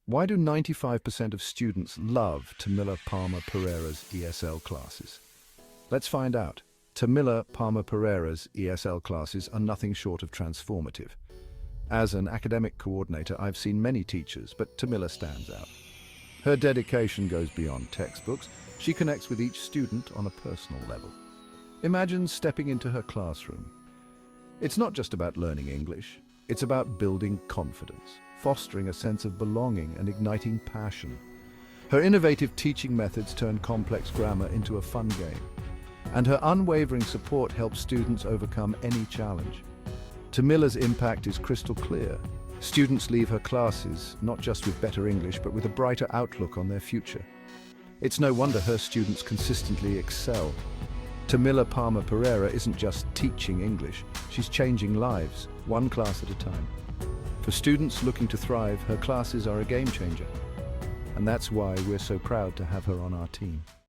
Why do 95% of students love Tamila Palmer Pereira's ESL classes? Let's find out. Tamila Palmer Pereira's ESL classes are nothing short of transformative. As an academic coordinator, I've seen many teachers, but Tamila stands out. Her dedication goes beyond textbooks. She connects with each student on a personal level. Imagine stepping into her classroom. It's not just about learning English. It's about building confidence, fostering a sense of belonging and igniting passion. Her innovative teaching methods turn complex grammar into a fun game, and her unwavering support helps students overcome any challenge. Tamila's impact is crystal clear. Students leave her classes not just with better English, but with a brighter outlook on their future. It's no wonder her students consistently excel. Tamila Palmer Pereira isn't just teaching English, she's changing lives, one class at a time. For students looking to thrive, her classes are a game changer. And that's why we're so proud to have her on our team.